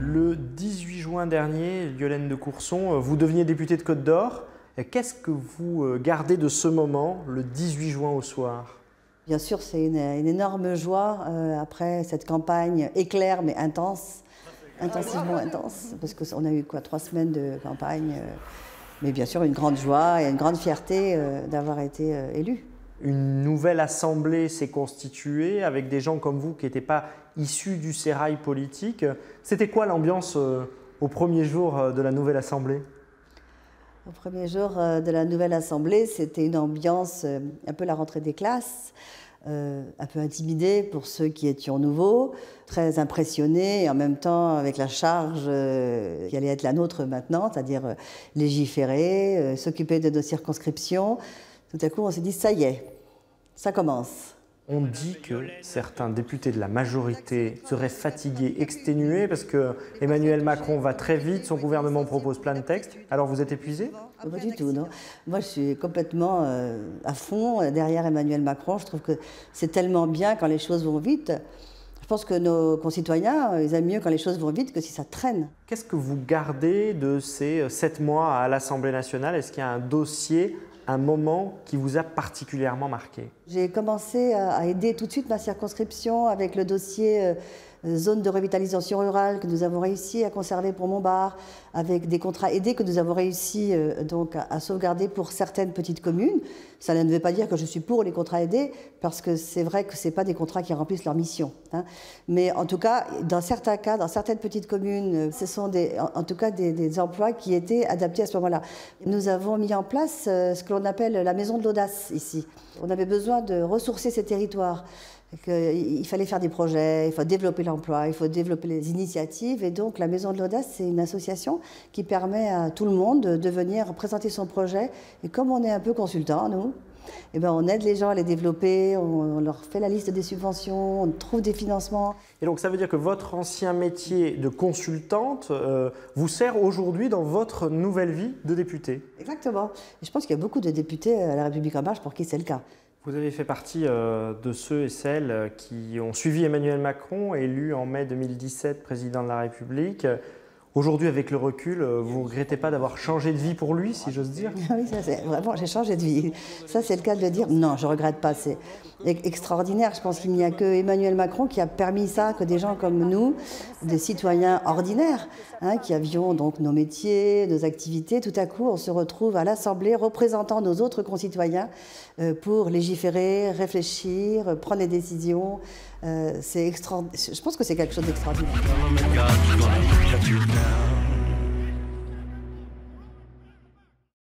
Le 18 juin dernier, Yolène de Courson, vous deveniez députée de Côte d'Or. Qu'est-ce que vous gardez de ce moment, le 18 juin au soir? Bien sûr, c'est une énorme joie après cette campagne éclair mais intense, intensivement intense, parce qu'on a eu 3 semaines de campagne, mais bien sûr une grande joie et une grande fierté d'avoir été élu. Une nouvelle assemblée s'est constituée avec des gens comme vous qui n'étaient pas issus du sérail politique. C'était quoi l'ambiance au premier jour de la nouvelle assemblée? Au premier jour de la nouvelle assemblée, c'était une ambiance un peu la rentrée des classes, un peu intimidée pour ceux qui étions nouveaux, très impressionnés et en même temps avec la charge qui allait être la nôtre maintenant, c'est-à-dire légiférer, s'occuper de nos circonscriptions. Tout à coup, on s'est dit, ça y est, ça commence. On dit que certains députés de la majorité seraient fatigués, exténués, parce que Emmanuel Macron va très vite, son gouvernement propose plein de textes. Alors vous êtes épuisé? Pas du tout, non. Moi, je suis complètement à fond derrière Emmanuel Macron. Je trouve que c'est tellement bien quand les choses vont vite. Je pense que nos concitoyens, ils aiment mieux quand les choses vont vite que si ça traîne. Qu'est-ce que vous gardez de ces 7 mois à l'Assemblée nationale? Est-ce qu'il y a un dossier, un moment qui vous a particulièrement marqué? J'ai commencé à aider tout de suite ma circonscription avec le dossier zone de revitalisation rurale que nous avons réussi à conserver pour Montbard, avec des contrats aidés que nous avons réussi donc à sauvegarder pour certaines petites communes. Ça ne veut pas dire que je suis pour les contrats aidés, parce que c'est vrai que ce n'est pas des contrats qui remplissent leur mission, hein. Mais en tout cas, dans certains cas, dans certaines petites communes, ce sont en tout cas des emplois qui étaient adaptés à ce moment-là. Nous avons mis en place ce que l'on appelle la maison de l'audace ici. On avait besoin de ressourcer ces territoires. Il fallait faire des projets, il faut développer l'emploi, il faut développer les initiatives. Et donc la Maison de l'Audace, c'est une association qui permet à tout le monde de venir présenter son projet. Et comme on est un peu consultant, nous, eh ben on aide les gens à les développer, on leur fait la liste des subventions, on trouve des financements. Et donc ça veut dire que votre ancien métier de consultante vous sert aujourd'hui dans votre nouvelle vie de députée? Exactement. Et je pense qu'il y a beaucoup de députés à La République En Marche pour qui c'est le cas. Vous avez fait partie de ceux et celles qui ont suivi Emmanuel Macron, élu en mai 2017 président de la République. Aujourd'hui, avec le recul, vous ne regrettez pas d'avoir changé de vie pour lui, si j'ose dire? Oui, ça, vraiment, j'ai changé de vie. Ça, c'est le cas de le dire. Non, je ne regrette pas. C'est extraordinaire. Je pense qu'il n'y a que Emmanuel Macron qui a permis ça, que des gens comme nous, des citoyens ordinaires, hein, qui avions donc nos métiers, nos activités, tout à coup, on se retrouve à l'Assemblée représentant nos autres concitoyens pour légiférer, réfléchir, prendre des décisions. C'est extraordinaire. Je pense que c'est quelque chose d'extraordinaire.